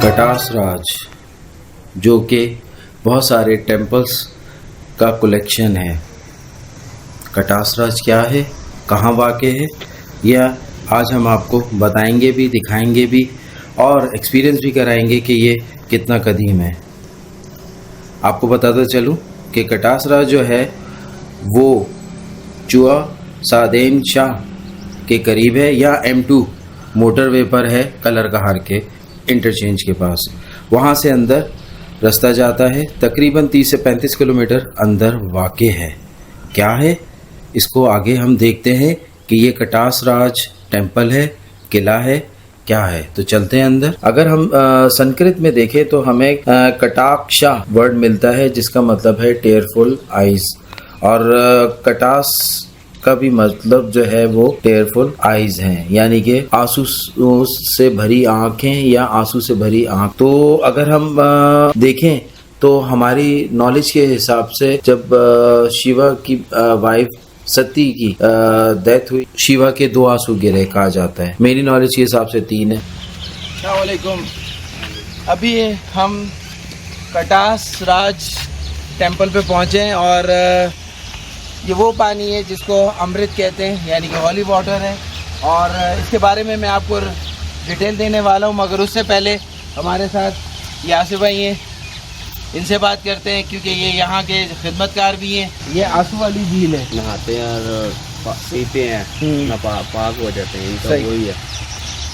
कटास राज जो कि बहुत सारे टेम्पल्स का कलेक्शन है। कटास राज क्या है, कहाँ वाक़ है, यह आज हम आपको बताएंगे भी, दिखाएंगे भी और एक्सपीरियंस भी कराएंगे कि ये कितना कदीम है। आपको बताता चलूँ कि कटास राज जो है वो चुआ सादेन शाह के करीब है या M2 मोटरवे पर है कलरकहार के इंटरचेंज के पास। वहाँ से अंदर रास्ता जाता है, तकरीबन 30 से 35 किलोमीटर अंदर वाक़ है। क्या है इसको आगे हम देखते हैं कि ये कटास राज टेम्पल है, किला है, क्या है। तो चलते हैं अंदर। अगर हम संस्कृत में देखें तो हमें कटाक्षा वर्ड मिलता है जिसका मतलब है टेयरफुल आइज, और कटास का भी मतलब जो है वो टेयरफुल आइज हैं, यानी कि आंसू से भरी आंखें या आंसू से भरी आंख। तो अगर हम देखें तो हमारी नॉलेज के हिसाब से जब शिवा की वाइफ सती की डेथ हुई, शिवा के 2 आंसू गिरे कहा जाता है। मेरी नॉलेज के हिसाब से 3 है। अस्सलाम वालेकुम। अभी हम कटास राज टेम्पल पे पहुँचे हैं और ये वो पानी है जिसको अमृत कहते हैं, यानी कि हॉली वाटर है। और इसके बारे में मैं आपको डिटेल देने वाला हूँ, मगर उससे पहले हमारे साथ यासिर भाई हैं, इनसे बात करते हैं क्योंकि ये यहाँ के खिदमतकार भी हैं। ये आंसू वाली झील है, नहाते हैं और पीते हैं, पाक हो जाते हैं। इनका वही है,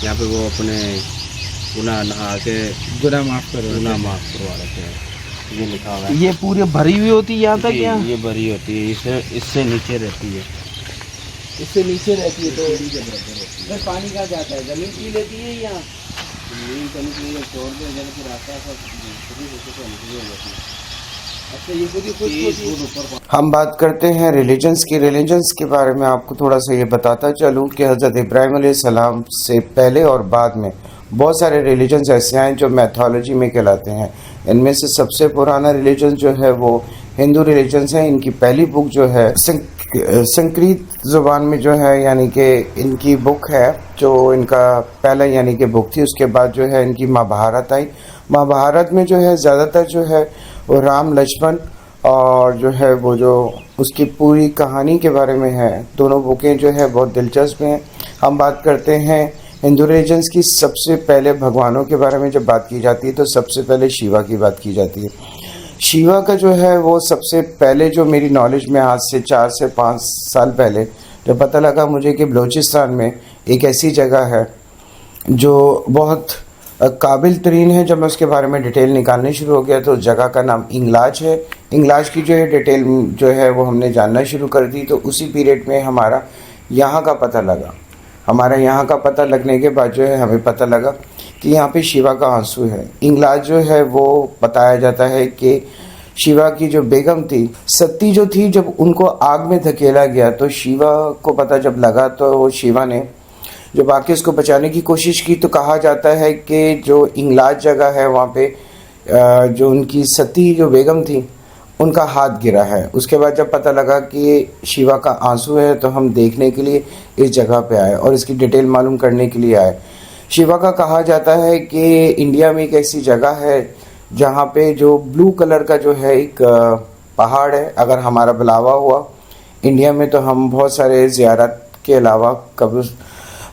यहाँ पे वो अपने गुनाह नहा के गुनाह माफ़ करवा लेते हैं। ये लिखा हुआ है। ये पूरी भरी हुई होती है यहाँ तक? यहाँ ये भरी होती है, इससे नीचे रहती है, इससे नीचे रहती है। तो बस पानी कहाँ जाता है? ज़मीन पी लेती है यहाँ? हम बात करते हैं रिलीजन्स की। रिलीजन्स के बारे में आपको थोड़ा सा ये बताता चलूँ कि हज़रत इब्राहिम अलैहिस्सलाम से पहले और बाद में बहुत सारे रिलीजन्स ऐसे हैं जो मैथोलॉजी में कहलाते हैं। इनमें से सबसे पुराना रिलीजन जो है वो हिंदू रिलीजन्स है। इनकी पहली बुक जो है संस्कृत ज़ुबान में जो है, यानी कि इनकी बुक है जो इनका पहला यानी कि बुक थी। उसके बाद जो है इनकी महाभारत आई। महाभारत में जो है ज़्यादातर जो है वो राम लक्ष्मण और जो है वो जो उसकी पूरी कहानी के बारे में है। दोनों बुकें जो है बहुत दिलचस्प हैं। हम बात करते हैं हिंदू रिलीजन्स की। सबसे पहले भगवानों के बारे में जब बात की जाती है तो सबसे पहले शिवा की बात की जाती है। शिवा का जो है वो सबसे पहले जो मेरी नॉलेज में आज से 4 से 5 साल पहले जब पता लगा मुझे कि बलूचिस्तान में एक ऐसी जगह है जो बहुत काबिल तरीन है। जब मैं उसके बारे में डिटेल निकालने शुरू हो गया तो जगह का नाम इंगलाज है। इंगलाज की जो है डिटेल जो है वो हमने जानना शुरू कर दी। तो उसी पीरियड में हमारा यहाँ का पता लगा। हमारा यहाँ का पता लगने के बाद जो है हमें पता लगा कि यहाँ पे शिवा का आंसू है। इंगलाज जो है वो बताया जाता है कि शिवा की जो बेगम थी, सती जो थी, जब उनको आग में धकेला गया तो शिवा को पता जब लगा तो शिवा ने जब आके उसको बचाने की कोशिश की तो कहा जाता है कि जो इंगलाज जगह है वहाँ पे जो उनकी सती जो बेगम थी उनका हाथ गिरा है। उसके बाद जब पता लगा कि शिवा का आंसू है तो हम देखने के लिए इस जगह पे आए और इसकी डिटेल मालूम करने के लिए आए। शिवा का कहा जाता है कि इंडिया में एक ऐसी जगह है जहाँ पे जो ब्लू कलर का जो है एक पहाड़ है। अगर हमारा बुलावा हुआ इंडिया में तो हम बहुत सारे ज़ियारत के अलावा कब्र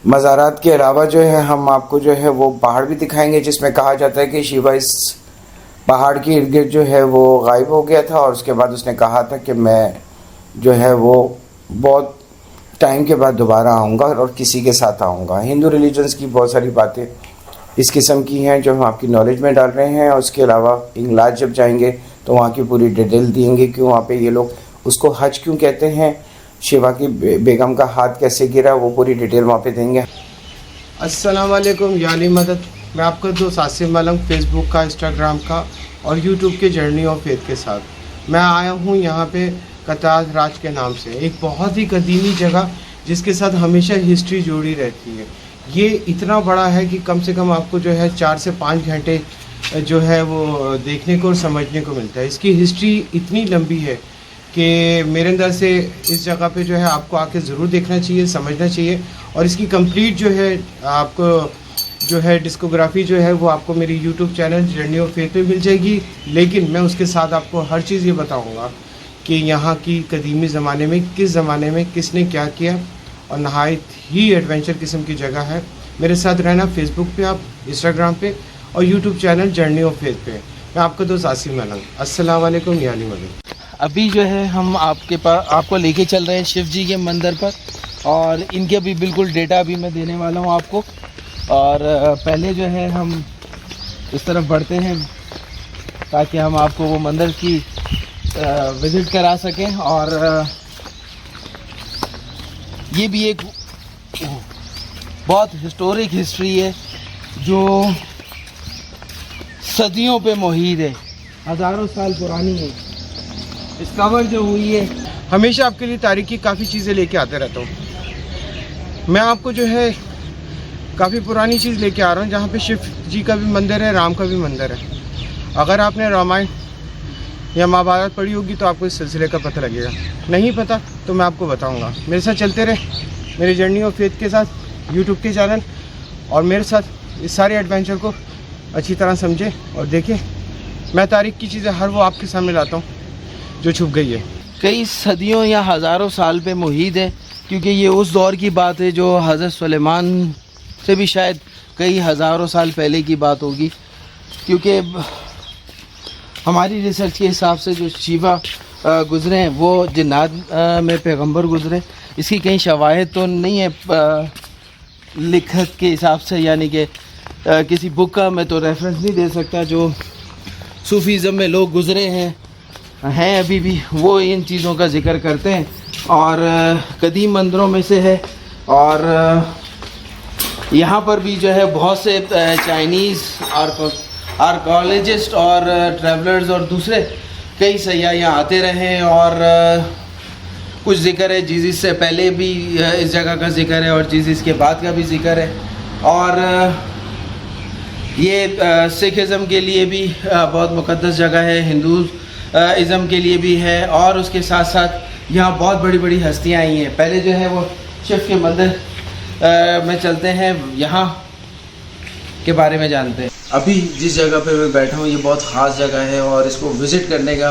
मज़ारात के अलावा जो है हम आपको जो है वो पहाड़ भी दिखाएंगे जिसमें कहा जाता है कि शिवा इस पहाड़ के इर्द गिर्द जो है वो गायब हो गया था और उसके बाद उसने कहा था कि मैं जो है वो बहुत टाइम के बाद दोबारा आऊँगा और किसी के साथ आऊँगा। हिंदू रिलीजन्स की बहुत सारी बातें इस किस्म की हैं जो हम आपकी नॉलेज में डाल रहे हैं। और उसके अलावा इंगलाज जब जाएंगे तो वहाँ की पूरी डिटेल देंगे कि वहाँ पे ये लोग उसको हज क्यों कहते हैं, शिवा की बेगम का हाथ कैसे गिरा, वो पूरी डिटेल वहाँ पे देंगे। अस्सलाम वालेकुम याली मदद। मैं आपका दोस्त आसिफ मलंग, फेसबुक का, इंस्टाग्राम का और यूट्यूब के जर्नी ऑफ फेथ के साथ मैं आया हूँ यहाँ पे कटास राज के नाम से, एक बहुत ही कदीमी जगह जिसके साथ हमेशा हिस्ट्री जुड़ी रहती है। ये इतना बड़ा है कि कम से कम आपको जो है 4 से 5 घंटे जो है वो देखने को और समझने को मिलता है। इसकी हिस्ट्री इतनी लंबी है कि मेरे अंदर से इस जगह पे जो है आपको आके ज़रूर देखना चाहिए, समझना चाहिए और इसकी कंप्लीट जो है आपको जो है डिस्कोग्राफी जो है वो आपको मेरी YouTube channel journey of faith पे मिल जाएगी। लेकिन मैं उसके साथ आपको हर चीज़ ये बताऊंगा कि यहाँ की कदीमी ज़माने में किस ज़माने में किसने क्या किया, और नहायत ही एडवेंचर किस्म की जगह है। मेरे साथ रहना फेसबुक पे आप, इंस्टाग्राम पे और YouTube channel journey of faith पे। मैं आपका दोस्त आसिम मलंग। अस्सलाम वालेकुम यानी मलिक। अभी जो है हम आपको लेके चल रहे हैं शिव जी के मंदिर पर, और इनके भी बिल्कुल डेटा अभी मैं देने वाला हूँ आपको। और पहले जो है हम इस तरफ बढ़ते हैं ताकि हम आपको वो मंदिर की विज़िट करा सकें। और ये भी एक बहुत हिस्टोरिक हिस्ट्री है जो सदियों पे मुहित है, हज़ारों साल पुरानी है। डिस्कवर जो हुई है, हमेशा आपके लिए तारीख की काफ़ी चीज़ें लेके आते रहता हूँ। मैं आपको जो है काफ़ी पुरानी चीज़ लेके आ रहा हूँ जहाँ पे शिव जी का भी मंदिर है, राम का भी मंदिर है। अगर आपने रामायण या महाभारत पढ़ी होगी तो आपको इस सिलसिले का पता लगेगा। नहीं पता तो मैं आपको बताऊँगा। मेरे साथ चलते रहे मेरी जर्नी ऑफ फेथ के साथ यूट्यूब के चैनल, और मेरे साथ इस सारे एडवेंचर को अच्छी तरह समझे और देखें। मैं तारीख की चीज़ें हर वो आपके सामने लाता हूँ जो छुप गई है। कई सदियों या हज़ारों साल पे मुहित है, क्योंकि ये उस दौर की बात है जो हज़रत सुलेमान से भी शायद कई हज़ारों साल पहले की बात होगी। क्योंकि हमारी रिसर्च के हिसाब से जो शिवा गुज़रे हैं वो जिन्नात में पैगंबर गुज़रे। इसकी कहीं शवाहिद तो नहीं है लिखत के हिसाब से, यानी कि किसी बुक का मैं तो रेफरेंस नहीं दे सकता। जो सूफीज़म में लोग गुज़रे हैं अभी भी, वो इन चीज़ों का जिक्र करते हैं। और कदीम मंदिरों में से है। और यहाँ पर भी जो है बहुत से चाइनीज़ आर्कोलॉजिस्ट और ट्रैवलर्स और दूसरे कई सयाह यहाँ आते रहे। और कुछ जिक्र है जीसस से पहले भी इस जगह का जिक्र है, और जीसस के बाद का भी जिक्र है। और ये सिखिज़म के लिए भी बहुत मुक़द्दस जगह है, हिंदूइज़म के लिए भी है। और उसके साथ साथ यहाँ बहुत बड़ी बड़ी हस्तियाँ आई हैं। पहले जो है वो शिव के मंदिर में चलते हैं, यहाँ के बारे में जानते हैं। अभी जिस जगह पे मैं बैठा हूँ ये बहुत ख़ास जगह है, और इसको विज़िट करने का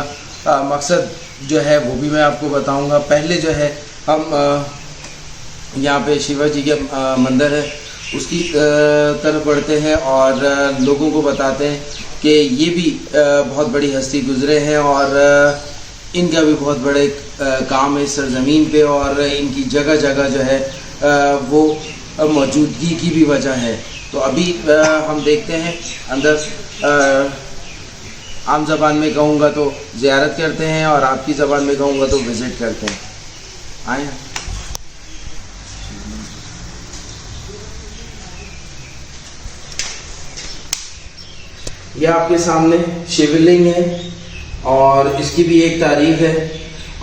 मकसद जो है वो भी मैं आपको बताऊँगा। पहले जो है हम यहाँ पे शिवा जी के मंदिर है उसकी तरफ बढ़ते हैं, और लोगों को बताते हैं कि ये भी बहुत बड़ी हस्ती गुज़रे हैं, और इनका भी बहुत बड़े काम है सरज़मीन पे, और इनकी जगह जगह जो है वो मौजूदगी की भी वजह है। तो अभी हम देखते हैं अंदर। आम ज़बान में कहूँगा तो ज़ियारत करते हैं, और आपकी ज़बान में कहूँगा तो विज़िट करते हैं। आए यह आपके सामने शिवलिंग है, और इसकी भी एक तारीख है।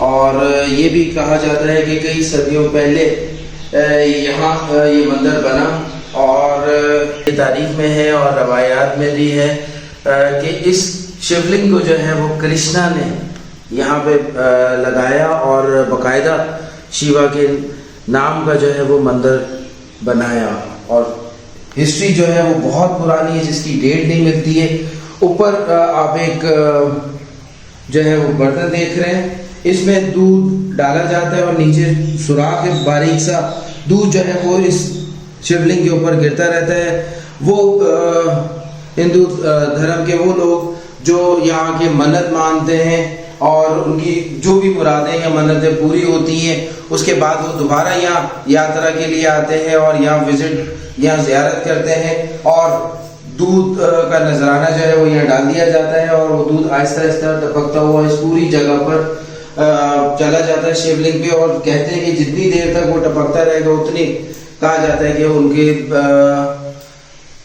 और ये भी कहा जाता है कि कई सदियों पहले यहाँ ये मंदिर बना, और ये तारीख में है और रवायात में भी है कि इस शिवलिंग को जो है वो कृष्णा ने यहाँ पे लगाया, और बाकायदा शिवा के नाम का जो है वो मंदिर बनाया। और हिस्ट्री जो है वो बहुत पुरानी है जिसकी डेट नहीं मिलती है। ऊपर आप एक जो है वो बर्तन देख रहे हैं, इसमें दूध डाला जाता है, और नीचे सुराख है, बारीक सा दूध जो है वो इस शिवलिंग के ऊपर गिरता रहता है। वो हिंदू धर्म के वो लोग जो यहाँ के मन्नत मानते हैं, और उनकी जो भी मुरादें या मन्नतें पूरी होती हैं, उसके बाद वो दोबारा यहाँ यात्रा के लिए आते हैं और यहाँ विजिट, यहाँ ज़ियारत करते हैं। और दूध का नजराना जो है वो यहाँ डाल दिया जाता है, और वो दूध आहिस्ता आहिस्ता टपकता हुआ इस पूरी जगह पर चला जाता है शिवलिंग पे। और कहते हैं कि जितनी देर तक वो टपकता रहेगा उतनी कहा जाता है कि उनके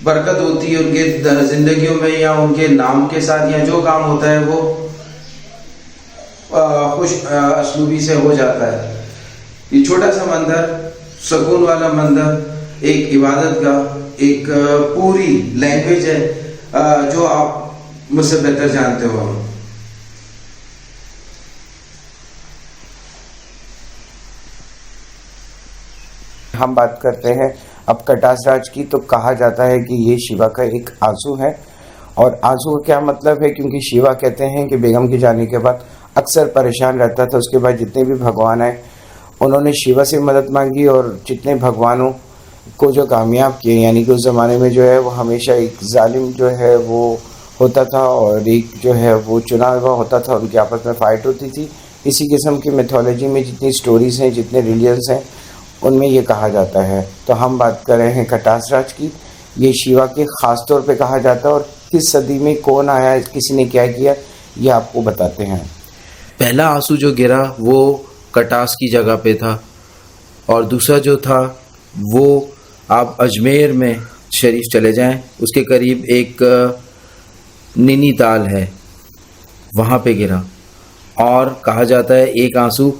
बरकत होती है उनके जिंदगियों में, या उनके नाम के साथ, या जो काम होता है वो खुश असलूबी से हो जाता है। ये छोटा सा मंदिर, सुकून वाला मंदिर, एक इबादत का एक पूरी लैंग्वेज है जो आप मुझसे बेहतर जानते हो। हम बात करते हैं अब कटास राज की तो कहा जाता है कि ये शिवा का एक आंसू है। और आंसू का क्या मतलब है, क्योंकि शिवा कहते हैं कि बेगम के जाने के बाद अक्सर परेशान रहता था। उसके बाद जितने भी भगवान आए उन्होंने शिवा से मदद मांगी और जितने भगवानों को जो कामयाब किए, यानी कि उस ज़माने में जो है वो हमेशा एक जालिम जो है वो होता था और एक जो है वो चुना हुआ होता था, उनकी आपस में फाइट होती थी। इसी किस्म की मिथोलॉजी में जितनी स्टोरीज़ हैं, जितने रिलीजन्स हैं, उनमें ये कहा जाता है। तो हम बात कर रहे हैं कटास राज की। ये शिवा के ख़ास तौर पे कहा जाता है और किस सदी में कौन आया, किसी ने क्या किया, ये आपको बताते हैं। पहला आंसू जो गिरा वो कटास की जगह पे था और दूसरा जो था वो आप अजमेर में शरीफ चले जाएं, उसके करीब एक नैनीताल है, वहाँ पे गिरा। और कहा जाता है एक आंसू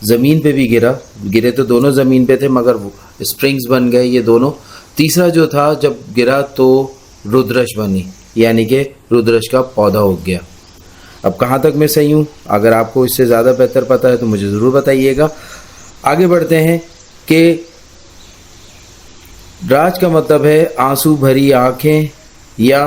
ज़मीन पे भी गिरे तो दोनों ज़मीन पे थे मगर स्प्रिंग्स बन गए ये दोनों। तीसरा जो था जब गिरा तो रुद्रश बनी, यानी कि रुद्रश का पौधा उग गया। अब कहाँ तक मैं सही हूँ, अगर आपको इससे ज़्यादा बेहतर पता है तो मुझे ज़रूर बताइएगा। आगे बढ़ते हैं कि राज का मतलब है आंसू भरी आँखें या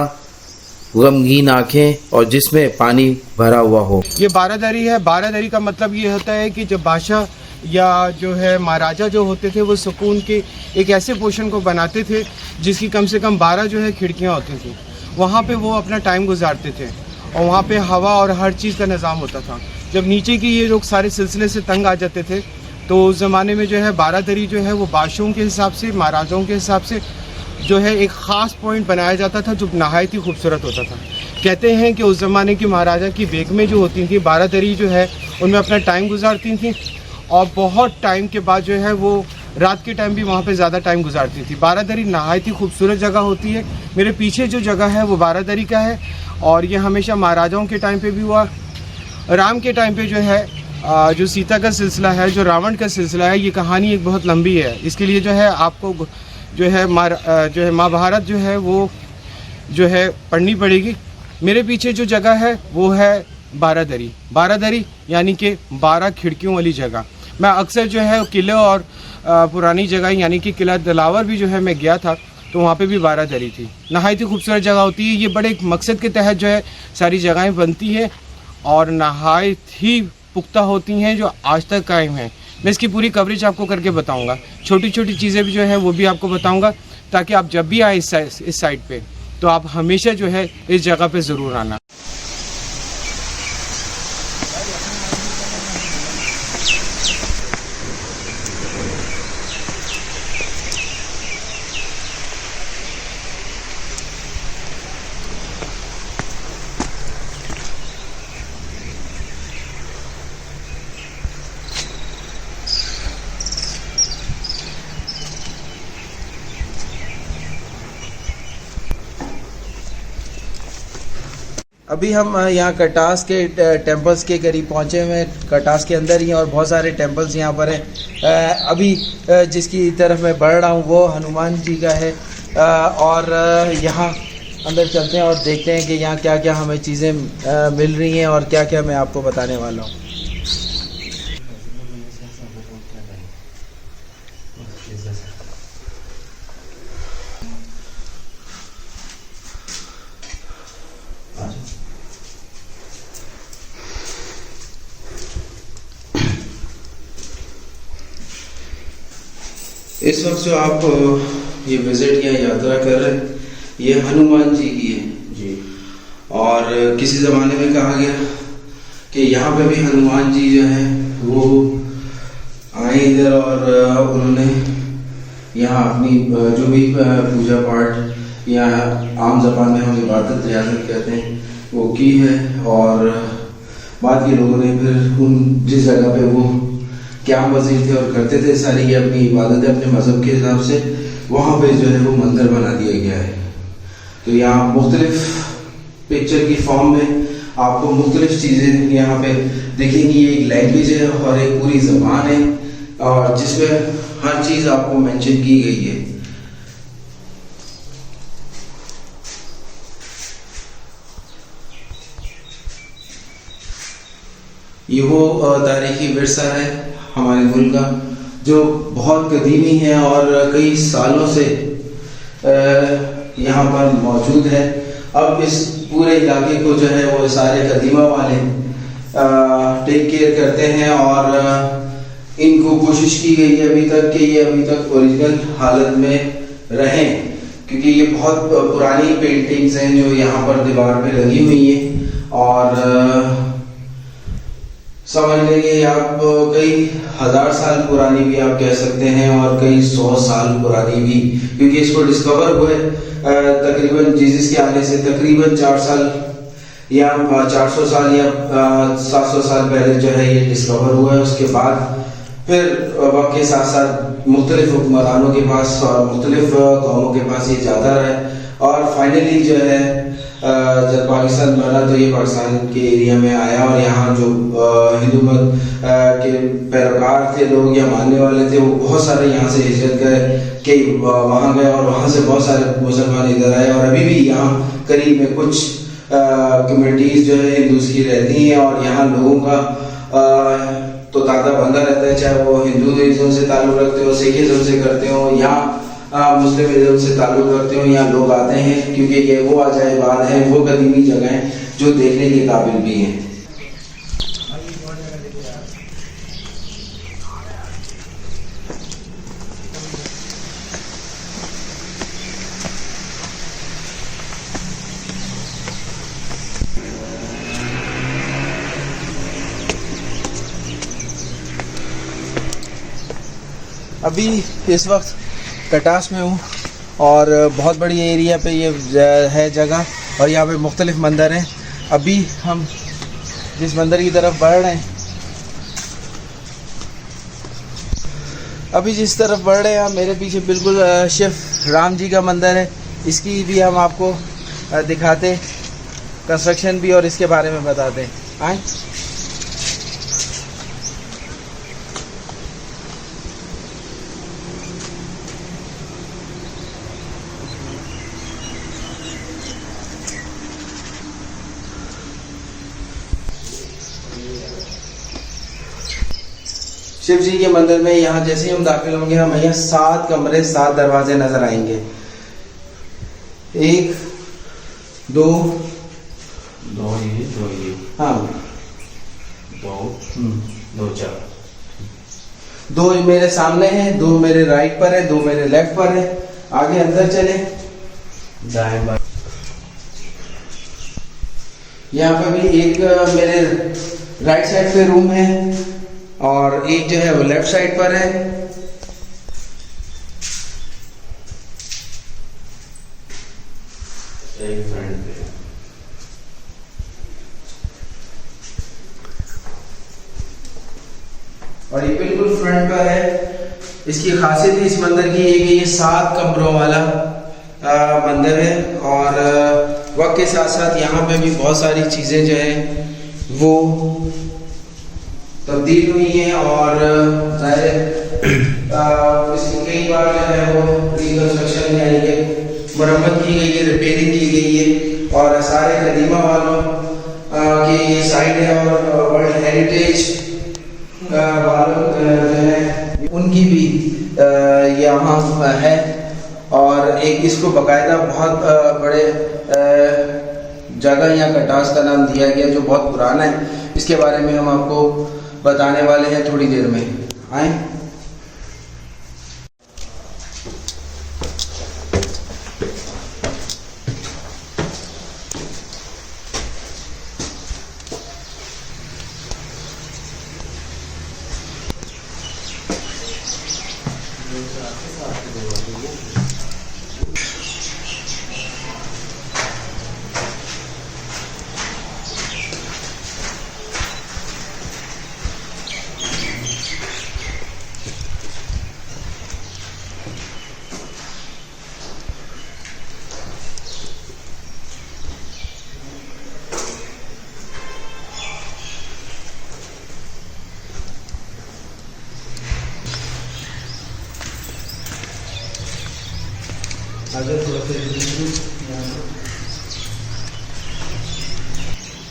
गमगीन आँखें और जिसमें पानी भरा हुआ हो। ये बारादरी है। बारादरी का मतलब ये होता है कि जब बादशाह या जो है महाराजा जो होते थे वो सुकून के एक ऐसे पोर्शन को बनाते थे जिसकी कम से कम 12 जो है खिड़कियाँ होती थी। वहाँ पे वो अपना टाइम गुजारते थे और वहाँ पे हवा और हर चीज़ का निज़ाम होता था। जब नीचे की ये लोग सारे सिलसिले से तंग आ जाते थे तो उस ज़माने में जो है बारादरी जो है वो बादशाहों के हिसाब से, महाराजाओं के हिसाब से जो है एक ख़ास पॉइंट बनाया जाता था जो नहायत ही खूबसूरत होता था। कहते हैं कि उस ज़माने की महाराजा की बेगमें जो होती थी बारादरी जो है उनमें अपना टाइम गुजारती थी और बहुत टाइम के बाद जो है वो रात के टाइम भी वहाँ पे ज़्यादा टाइम गुजारती थी। बारादरी नहायत ही खूबसूरत जगह होती है। मेरे पीछे जो जगह है वो बारादरी का है और ये हमेशा महाराजाओं के टाइम पे भी हुआ। राम के टाइम पे जो है जो सीता का सिलसिला है, जो रावण का सिलसिला है, ये कहानी एक बहुत लंबी है। इसके लिए जो है आपको जो है महाभारत जो है वो जो है पढ़नी पड़ेगी। मेरे पीछे जो जगह है वो है बारादरी। बारादरी यानी कि 12 खिड़कियों वाली जगह। मैं अक्सर जो है किले और पुरानी जगह यानी कि किला दिलावर भी जो है मैं गया था तो वहाँ पे भी बारादरी थी। नहायत ही खूबसूरत जगह होती है। ये बड़े एक मकसद के तहत जो है सारी जगहें बनती है और नहायत ही पुख्ता होती हैं जो आज तक कायम हैं। मैं इसकी पूरी कवरेज आपको करके बताऊंगा। छोटी छोटी चीज़ें भी जो है वो भी आपको बताऊंगा ताकि आप जब भी आए इस साइड पे तो आप हमेशा जो है इस जगह पे ज़रूर आना। अभी हम यहाँ कटास के टेम्पल्स के करीब पहुँचे हुए हैं। कटास के अंदर ही हैं और बहुत सारे टेम्पल्स यहाँ पर हैं। अभी जिसकी तरफ मैं बढ़ रहा हूँ वो हनुमान जी का है और यहाँ अंदर चलते हैं और देखते हैं कि यहाँ क्या क्या हमें चीज़ें मिल रही हैं और क्या क्या मैं आपको बताने वाला हूँ। इस वक्त जो आप ये विजिट या यात्रा कर रहे हैं ये हनुमान जी की है जी। और किसी ज़माने में कहा गया कि यहाँ पे भी हनुमान जी जो है वो आए इधर और उन्होंने यहाँ अपनी जो भी पूजा पाठ या आम ज़बान में हम इबादत रियाजत कहते हैं वो की है। और बाद के लोगों ने फिर उन जिस जगह पे वो क्या वजीर थे और करते थे सारी अपनी इबादतें अपने मज़हब के हिसाब से, वहाँ पे जो है वो मंदिर बना दिया गया है। तो यहाँ मुख्तलिफ पिक्चर की फॉर्म में आपको मुख्तलिफ चीज़ें यहाँ पे दिखेंगी। एक लैंग्वेज है और एक पूरी ज़बान है और जिसमें हर चीज़ आपको मेंशन की गई है। ये वो तारीखी विरसा है हमारे मुल्क का जो बहुत कदीमी है और कई सालों से यहाँ पर मौजूद है। अब इस पूरे इलाके को जो है वो सारे कदीमा वाले टेक केयर करते हैं और इनको कोशिश की गई है अभी तक कि ये अभी तक ओरिजिनल हालत में रहें, क्योंकि ये बहुत पुरानी पेंटिंग्स हैं जो यहाँ पर दीवार पे लगी हुई हैं और समझ लीजिए आप कई हजार साल पुरानी भी आप कह सकते हैं और कई 100 साल पुरानी भी, क्योंकि इसको डिस्कवर हुए तकरीबन जीसस के आने से तकरीबन 4 साल या 400 साल या 700 साल पहले जो है ये डिस्कवर हुआ है। उसके बाद फिर वक्त के साथ साथ मुख्तलिफ हुक्मरानों के पास और मुख्तलिफ कौमों के पास ये जाता रहा और फाइनली जो है जब पाकिस्तान बना तो ये पाकिस्तान के एरिया में आया और यहाँ जो हिंदू मत के पैरोकार थे लोग या मानने वाले थे वो बहुत सारे यहाँ से हिजरत गए कि वहाँ गए और वहाँ से बहुत सारे मुसलमान इधर आए और अभी भी यहाँ करीब में कुछ कम्युनिटीज जो है हिंदूज की रहती हैं और यहाँ लोगों का तो तांता बंधा रहता है, चाहे वो हिंदुइज्म से ताल्लुक रखते हो, सिखिज्म से करते हो या मुस्लिम से ताल्लुक रखते हो। यहाँ लोग आते हैं क्योंकि ये वो अजायबाद हैं, वो कदीमी जगह हैं जो देखने के काबिल भी हैं। अभी इस वक्त कटास में हूँ और बहुत बड़ी एरिया पे ये है जगह और यहाँ पे मुख्तलिफ मंदिर हैं। अभी हम जिस मंदिर की तरफ बढ़ रहे हैं मेरे पीछे बिल्कुल शिव राम जी का मंदिर है। इसकी भी हम आपको दिखाते, कंस्ट्रक्शन भी और इसके बारे में बताते हैं। आए शिव जी के मंदिर में यहाँ जैसे ही हम दाखिल होंगे हमें यहाँ 7 कमरे 7 दरवाजे नजर आएंगे। 1 2 ये हाँ 2 4 2 मेरे सामने हैं, 2 मेरे राइट पर है, 2 मेरे लेफ्ट पर है। आगे अंदर चले, दाएं बाएं यहाँ पे भी एक मेरे राइट साइड पे रूम है और एक जो है वो लेफ्ट साइड पर है। एक फ्रंट पे और ये बिल्कुल फ्रंट पर है। इसकी खासियत इस मंदिर की है कि ये 7 कमरों वाला मंदिर है और वक्त के साथ साथ यहाँ पे भी बहुत सारी चीज़ें जो है वो तब्दील हुई हैं और ज़ाहिर इसकी कई बार जो है वो रिकंस्ट्रक्शन यानी कि मरम्मत की गई है, रिपेयरिंग की गई है और सारे कदीमा वालों की ये साइट है और वर्ल्ड हेरिटेज वालों जो है उनकी भी यहाँ है और एक इसको बाकायदा बहुत बड़े जगह या कटास का नाम दिया गया जो बहुत पुराना है। इसके बारे में हम आपको बताने वाले हैं थोड़ी देर में। आए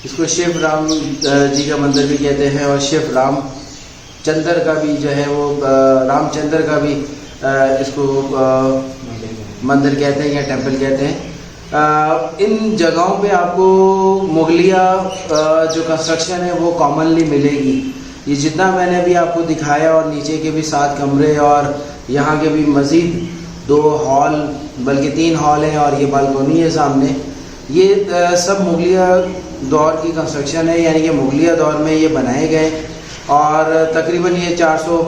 इसको शिव राम जी का मंदिर भी कहते हैं और शिव राम चंद्र का भी जो है वो रामचंद्र का भी इसको मंदिर कहते हैं या टेम्पल कहते हैं। इन जगहों पे आपको मुगलिया जो कंस्ट्रक्शन है वो कॉमनली मिलेगी। ये जितना मैंने भी आपको दिखाया और नीचे के भी 7 कमरे और यहाँ के भी मज़ीद 2 हॉल बल्कि 3 हॉल हैं और ये बालकोनी है सामने, ये सब मुगलिया दौर की कंस्ट्रक्शन है, यानी कि मुगलिया दौर में ये बनाए गए और तकरीबन ये 400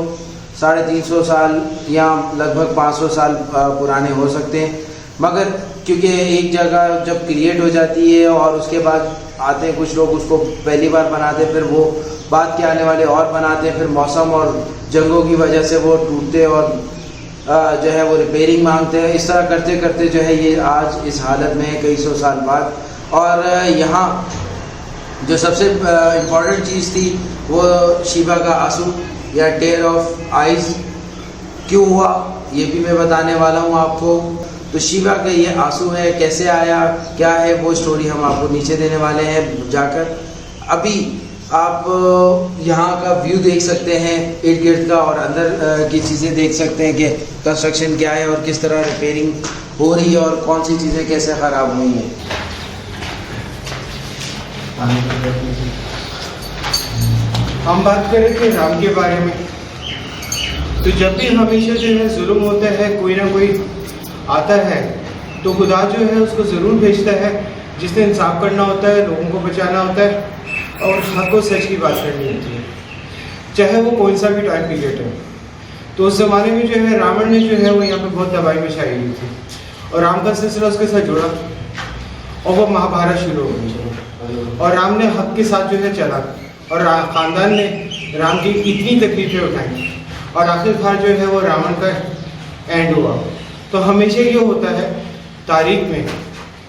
साढ़े 300 साल या लगभग 500 साल पुराने हो सकते हैं। मगर क्योंकि एक जगह जब क्रिएट हो जाती है और उसके बाद आते हैं कुछ लोग उसको पहली बार बनाते हैं, फिर वो बाद के आने वाले और बनाते हैं, फिर मौसम और जंगों की वजह से वो टूटते और जो है वो रिपेयरिंग मांगते हैं। इस तरह करते करते जो है ये आज इस हालत में है कई सौ साल बाद। और यहाँ जो सबसे इम्पॉर्टेंट चीज़ थी वो शिवा का आंसू या टेयर ऑफ आइज़ क्यों हुआ ये भी मैं बताने वाला हूँ आपको। तो शिवा का ये आंसू है, कैसे आया, क्या है, वो स्टोरी हम आपको नीचे देने वाले हैं जाकर। अभी आप यहाँ का व्यू देख सकते हैं इर्द गिर्द का और अंदर की चीज़ें देख सकते हैं कि कंस्ट्रक्शन क्या है और किस तरह रिपेयरिंग हो रही है और कौन सी चीज़ें कैसे ख़राब हुई हैं। हम बात करें कि राम के बारे में, तो जब भी हमेशा जो है जुल्म होता है, कोई ना कोई आता है तो खुदा जो है उसको ज़रूर भेजता है जिसने इंसाफ करना होता है, लोगों को बचाना होता है और हक और सच की बात करनी होती है, चाहे वो कौन सा भी टाइम पीरियड है। तो उस ज़माने में जो है रावण ने जो है वो यहाँ पे बहुत तबाही मचाई हुई थी और राम का सिलसिला उसके साथ जुड़ा और वो महाभारत शुरू हो गई और राम ने हक के साथ जो है चला और ख़ानदान ने राम की इतनी तकलीफ़ें उठाई और आखिरकार जो है वो रावण का एंड हुआ। तो हमेशा ये होता है तारीख में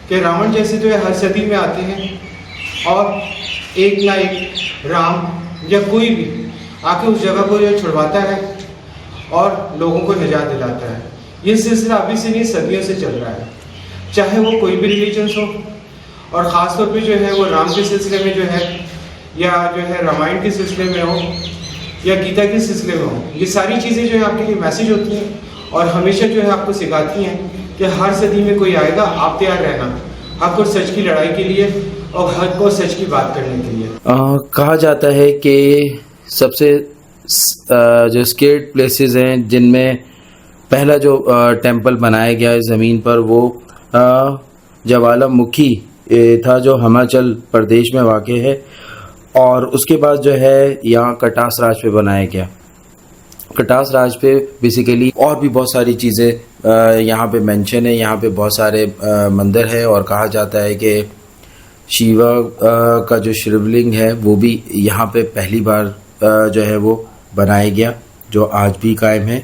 कि रावण जैसे जो है हर सदी में आते हैं और एक ना एक राम या कोई भी आके उस जगह को जो छुड़वाता है और लोगों को निजात दिलाता है। ये सिलसिला अभी से नहीं, सदियों से चल रहा है, चाहे वो कोई भी रिलीजन्स हो और ख़ास तौर पे जो है वो राम के सिलसिले में जो है या जो है रामायण के सिलसिले में हो या गीता के सिलसिले में हो, ये सारी चीज़ें जो है आपके लिए मैसेज होती हैं और हमेशा जो है आपको सिखाती हैं कि हर सदी में कोई आएगा, आप तैयार रहना हक और सच की लड़ाई के लिए और हक और सच की बात करने के लिए। कहा जाता है कि सबसे जो स्केर्ड प्लेसेस हैं जिनमें पहला जो टेंपल बनाया गया है ज़मीन पर वो ज्वालामुखी था जो हिमाचल प्रदेश में वाक़ है और उसके बाद जो है यहाँ कटास राज पे बनाया गया। कटास राज पे बेसिकली और भी बहुत सारी चीज़ें यहाँ पे मेंशन है, यहाँ पे बहुत सारे मंदिर है और कहा जाता है कि शिवा का जो शिवलिंग है वो भी यहाँ पे पहली बार जो है वो बनाया गया जो आज भी कायम है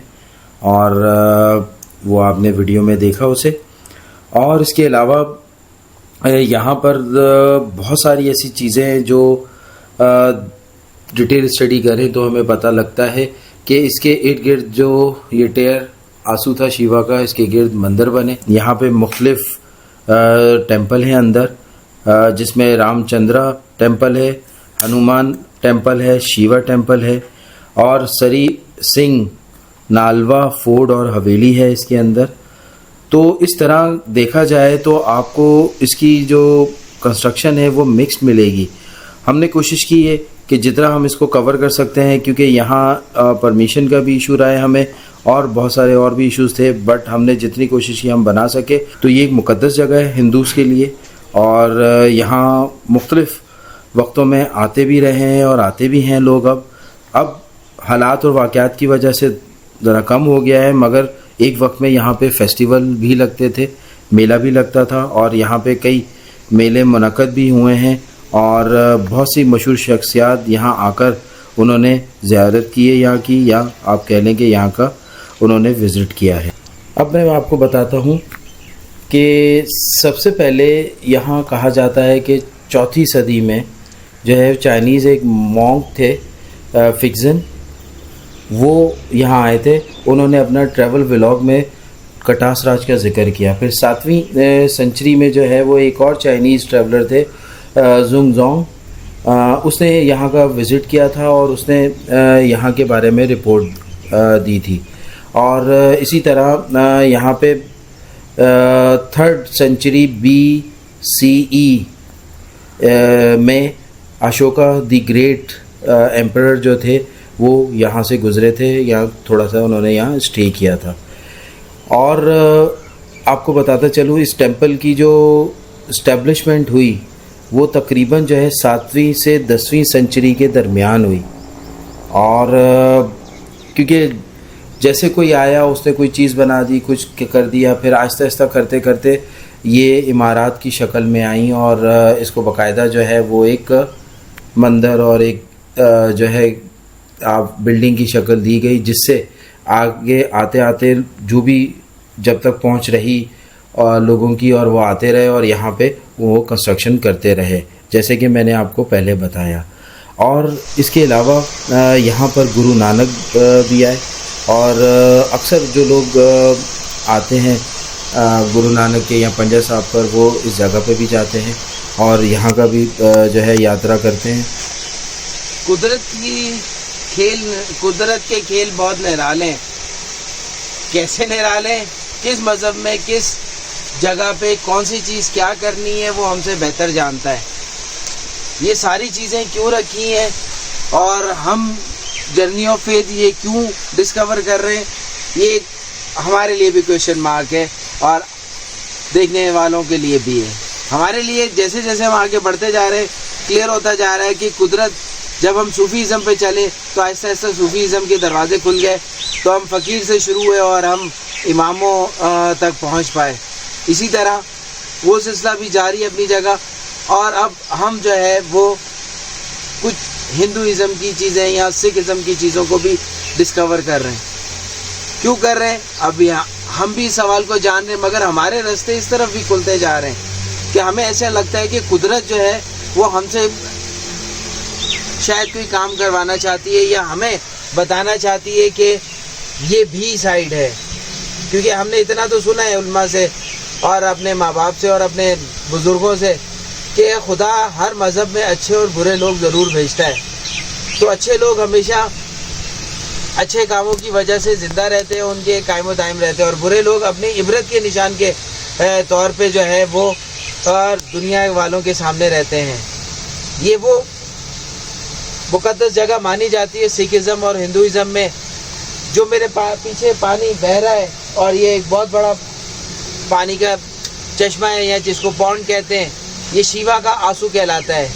और वो आपने वीडियो में देखा उसे। और इसके अलावा यहाँ पर बहुत सारी ऐसी चीज़ें हैं जो डिटेल स्टडी करें तो हमें पता लगता है कि इसके इर्द गिर्द जो ये टेयर आंसू था शिवा का, इसके गिर्द मंदिर बने। यहाँ पे मुख्तलिफ टेंपल हैं अंदर, जिसमें रामचंद्रा टेंपल है, हनुमान टेंपल है, शिवा टेंपल है और सरी सिंह नालवा फोर्ट और हवेली है इसके अंदर। तो इस तरह देखा जाए तो आपको इसकी जो कंस्ट्रक्शन है वो मिक्स्ड मिलेगी। हमने कोशिश की है कि जितना हम इसको कवर कर सकते हैं, क्योंकि यहाँ परमिशन का भी इशू रहा है हमें और बहुत सारे और भी इश्यूज थे, बट हमने जितनी कोशिश की हम बना सके। तो ये एक मुक़द्दस जगह है हिंदूज़ के लिए और यहाँ मुख्तलिफ़ वक्तों में आते भी रहे हैं और आते भी हैं लोग। अब हालात और वाक़यात की वजह से ज़रा कम हो गया है, मगर एक वक्त में यहाँ पे फेस्टिवल भी लगते थे, मेला भी लगता था और यहाँ पे कई मेले मुनक़द भी हुए हैं और बहुत सी मशहूर शख्सियात यहाँ आकर उन्होंने ज़ियारत की है यहाँ की, या आप कह लें कि यहाँ का उन्होंने विज़िट किया है। अब मैं आपको बताता हूँ कि सबसे पहले यहाँ कहा जाता है कि 4वीं सदी में जो है चाइनीज़ एक मॉन्क थे फिक्सन, वो यहाँ आए थे। उन्होंने अपना ट्रैवल व्लॉग में कटास राज का जिक्र किया। फिर 7वीं सेंचुरी में जो है वो एक और चाइनीज़ ट्रैवलर थे जुंगजोंग, उसने यहाँ का विज़िट किया था और उसने यहाँ के बारे में रिपोर्ट दी थी। और इसी तरह यहाँ पे 3rd सेंचुरी BCE में अशोका द ग्रेट एम्परर जो थे वो यहाँ से गुज़रे थे, यहाँ थोड़ा सा उन्होंने यहाँ स्टे किया था। और आपको बताता चलूँ, इस टेंपल की जो इस्टेब्लिशमेंट हुई वो तकरीबन जो है 7वीं से 10वीं सेंचुरी के दरमियान हुई। और क्योंकि जैसे कोई आया उसने कोई चीज़ बना दी, कुछ कर दिया, फिर आहिस्ता आहिस्ता करते करते ये इमारत की शक्ल में आई और इसको बाकायदा जो है वो एक मंदिर और एक जो है बिल्डिंग की शक्ल दी गई, जिससे आगे आते आते जो भी जब तक पहुंच रही लोगों की और वो आते रहे और यहाँ पे वो कंस्ट्रक्शन करते रहे, जैसे कि मैंने आपको पहले बताया। और इसके अलावा यहाँ पर गुरु नानक भी आए और अक्सर जो लोग आते हैं गुरु नानक के या पंजा साहब पर, वो इस जगह पे भी जाते हैं और यहाँ का भी जो है यात्रा करते हैं। कुदरत के खेल बहुत निराले हैं। कैसे निराले, किस मज़हब में किस जगह पे कौन सी चीज़ क्या करनी है वो हमसे बेहतर जानता है। ये सारी चीज़ें क्यों रखी हैं और हम जर्नी ऑफ फेथ ये क्यों डिस्कवर कर रहे हैं, ये हमारे लिए भी क्वेश्चन मार्क है और देखने वालों के लिए भी है। हमारे लिए जैसे जैसे हम आगे बढ़ते जा रहे हैं क्लियर होता जा रहा है कि कुदरत, जब हम सूफ़ीज़म पे चले तो आहिस्ता आहिस्ता सूफ़ीज़म के दरवाजे खुल गए, तो हम फ़कीर से शुरू हुए और हम इमामों तक पहुंच पाए। इसी तरह वो सिलसिला भी जारी है अपनी जगह। और अब हम जो है वो कुछ हिंदुइज़म की चीज़ें या सिखिज़म की चीज़ों को भी डिस्कवर कर रहे हैं। क्यों कर रहे हैं, अब यहाँ हम भी इस सवाल को जान रहे हैं, मगर हमारे रास्ते इस तरफ भी खुलते जा रहे हैं कि हमें ऐसा लगता है कि कुदरत जो है वो हमसे शायद कोई काम करवाना चाहती है या हमें बताना चाहती है कि ये भी साइड है। क्योंकि हमने इतना तो सुना है उल्मा से और अपने माँ बाप से और अपने बुज़ुर्गों से कि खुदा हर मज़हब में अच्छे और बुरे लोग ज़रूर भेजता है। तो अच्छे लोग हमेशा अच्छे कामों की वजह से ज़िंदा रहते हैं, उनके कायम दायम रहते हैं, और बुरे लोग अपनी इबरत के निशान के तौर पे जो है वो और दुनिया वालों के सामने रहते हैं। ये वो मुक़द्दस जगह मानी जाती है सिखिज़म और हिंदुइज़म में। जो मेरे पीछे पानी बह रहा है और ये एक बहुत बड़ा पानी का चश्मा है या जिसको पॉन्ड कहते हैं, ये शिवा का आंसू कहलाता है।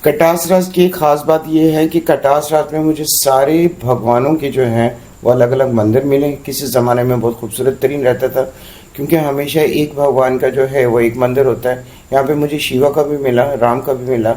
कटास राज की एक खास बात यह है कि कटास राज में मुझे सारे भगवानों के जो हैं वो अलग अलग मंदिर मिले। किसी ज़माने में बहुत खूबसूरत तरीन रहता था क्योंकि हमेशा एक भगवान का जो है वो एक मंदिर होता है। यहाँ पे मुझे शिवा का भी मिला, राम का भी मिला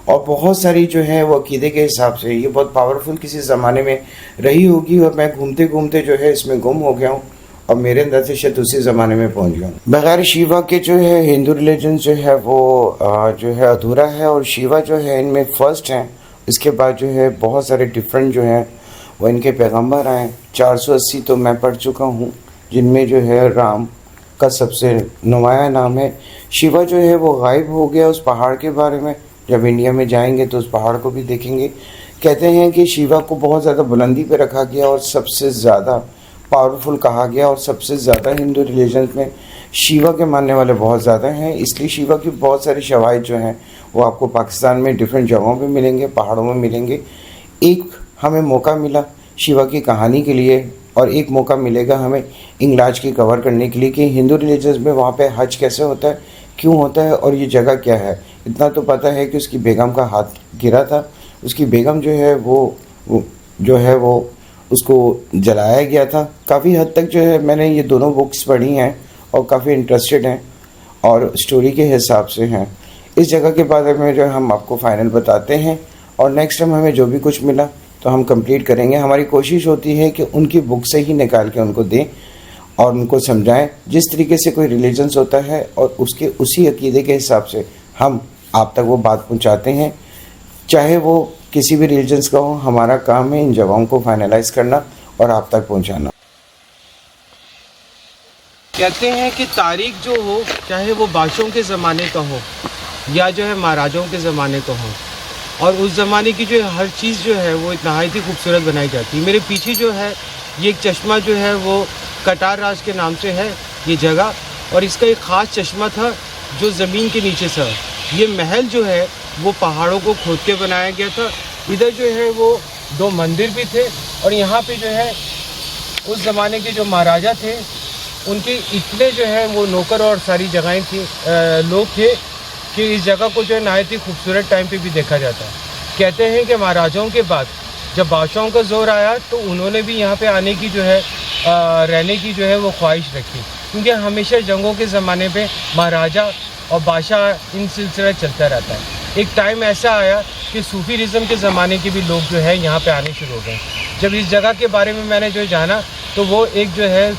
और बहुत सारी जो है वो अकीदे के हिसाब से ये बहुत पावरफुल किसी ज़माने में रही होगी और मैं घूमते घूमते जो है इसमें गुम हो गया हूँ और मेरे अंदर से शायद उसी ज़माने में पहुँच गया हूँ। बगैर शिवा के जो है हिंदू रिलीजन जो है वो जो है अधूरा है और शिवा जो है इनमें फर्स्ट हैं। इसके बाद जो है बहुत सारे डिफरेंट जो हैं वो इनके पैगंबर आए। 480 तो मैं पढ़ चुका हूँ, जिनमें जो है राम का सबसे नुमाया नाम है। शिवा जो है वो गायब हो गया उस पहाड़ के बारे में। जब इंडिया में जाएंगे तो उस पहाड़ को भी देखेंगे। कहते हैं कि शिवा को बहुत ज़्यादा बुलंदी पे रखा गया और सबसे ज़्यादा पावरफुल कहा गया और सबसे ज़्यादा हिंदू रिलीजन में शिवा के मानने वाले बहुत ज़्यादा हैं। इसलिए शिवा की बहुत सारी शवाहिद जो हैं वो आपको पाकिस्तान में डिफरेंट जगहों पे मिलेंगे, पहाड़ों में मिलेंगे। एक हमें मौका मिला शिवा की कहानी के लिए और एक मौका मिलेगा हमें इंग्लाज की कवर करने के लिए कि हिंदू रिलीजन में वहाँ पे हज कैसे होता है, क्यों होता है और ये जगह क्या है। इतना तो पता है कि उसकी बेगम का हाथ गिरा था, उसकी बेगम जो है वो उसको जलाया गया था। काफ़ी हद तक जो है मैंने ये दोनों बुक्स पढ़ी हैं और काफ़ी इंटरेस्टेड हैं और स्टोरी के हिसाब से हैं। इस जगह के बारे में जो हम आपको फाइनल बताते हैं और नेक्स्ट टाइम हमें जो भी कुछ मिला तो हम कंप्लीट करेंगे। हमारी कोशिश होती है कि उनकी बुक से ही निकाल के उनको दें और उनको समझाएं जिस तरीके से कोई रिलीजन्स होता है और उसके उसी अकीदे के हिसाब से हम आप तक वो बात पहुंचाते हैं, चाहे वो किसी भी रिलीजन्स का हो। हमारा काम है इन जगहों को फाइनलाइज करना और आप तक पहुंचाना। कहते हैं कि तारीख जो हो, चाहे वो बादशाहों के ज़माने का हो या जो है महाराजाओं के ज़माने का हो, और उस ज़माने की जो हर चीज़ जो है वो नहायत ही खूबसूरत बनाई जाती है। मेरे पीछे जो है ये एक चश्मा जो है वो कटार राज के नाम से है ये जगह, और इसका एक ख़ास चश्मा था जो ज़मीन के नीचे था। ये महल जो है वो पहाड़ों को खोद के बनाया गया था। इधर जो है वो 2 मंदिर भी थे, और यहाँ पे जो है उस ज़माने के जो महाराजा थे उनके इतने जो है वो नौकर और सारी जगहें थी, लोग थे कि इस जगह को जो है नहायत ही खूबसूरत टाइम पे भी देखा जाता है। कहते हैं कि महाराजाओं के बाद जब बादशाहों का जोर आया तो उन्होंने भी यहाँ पे आने की जो है रहने की जो है वो ख्वाहिश रखी, क्योंकि हमेशा जंगों के ज़माने पे महाराजा और बादशाह इन सिलसिला चलता रहता है। एक टाइम ऐसा आया कि सूफीज़म के ज़माने के भी लोग जो है यहाँ पे आने शुरू हो गए। जब इस जगह के बारे में मैंने जो जाना तो वो एक जो है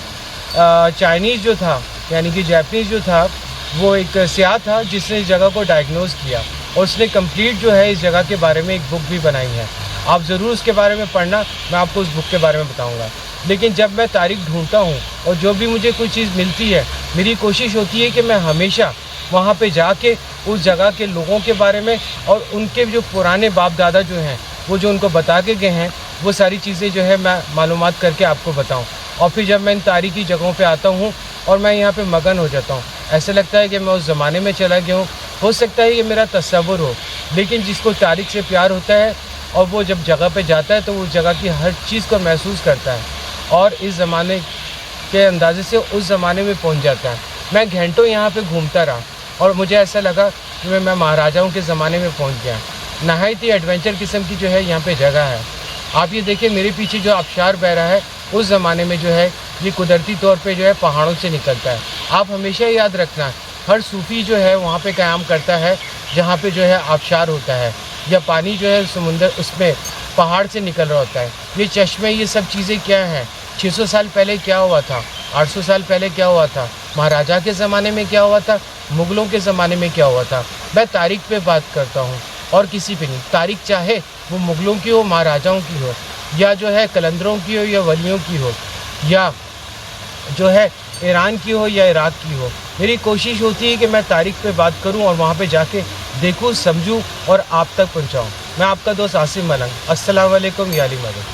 चाइनीज़ जो था, यानी कि जापानीज़ जो था, वो एक सियाह था जिसने इस जगह को डायग्नोज किया, और उसने कंप्लीट जो है इस जगह के बारे में एक बुक भी बनाई है। आप ज़रूर उसके बारे में पढ़ना, मैं आपको उस बुक के बारे में बताऊंगा। लेकिन जब मैं तारीख ढूंढता हूँ और जो भी मुझे कोई चीज़ मिलती है, मेरी कोशिश होती है कि मैं हमेशा वहाँ पे जाके उस जगह के लोगों के बारे में और उनके जो पुराने बाप दादा जो हैं वो जो उनको बता के गए हैं वो सारी चीज़ें जो है मैं मालूमात करके आपको बताऊँ। और फिर जब मैं इन तारीखी जगहों पे आता हूँ और मैं यहाँ पे मगन हो जाता हूँ, ऐसा लगता है कि मैं उस ज़माने में चला गया हूँ। हो सकता है ये मेरा तस्वुर हो, लेकिन जिसको तारीख से प्यार होता है और वो जब जगह पे जाता है तो उस जगह की हर चीज़ को महसूस करता है और इस ज़माने के अंदाजे से उस ज़माने में पहुँच जाता है। मैं घंटों यहाँ पे घूमता रहा और मुझे ऐसा लगा कि मैं महाराजाओं के ज़माने में पहुँच गया। नहायत ही एडवेंचर किस्म की जो है यहाँ पे जगह है। आप ये देखिए, मेरे पीछे जो आबशार बह रहा है उस ज़माने में जो है ये कुदरती तौर पे जो है पहाड़ों से निकलता है। आप हमेशा याद रखना, हर सूफ़ी जो है वहाँ पे क़याम करता है जहाँ पे जो है आबशार होता है या पानी जो है समुंदर उसमें पहाड़ से निकल रहा होता है। ये चश्मे, ये सब चीज़ें क्या हैं, 600 साल पहले क्या हुआ था, 800 साल पहले क्या हुआ था, महाराजा के ज़माने में क्या हुआ था, मुग़लों के ज़माने में क्या हुआ था। मैं तारीख़ पे बात करता हूँ और किसी पे नहीं। तारीख़ चाहे वो मुग़लों की हो, महाराजाओं की हो, या जो है कलंदरों की हो, या वलियों की हो, या जो है ईरान की हो या इराक़ की हो, मेरी कोशिश होती है कि मैं तारीख़ पे बात करूं और वहाँ पे जाके देखूं, समझूं और आप तक पहुँचाऊं। मैं आपका दोस्त आसिम मलंग। अस्सलाम वालेकुम या अली मदद।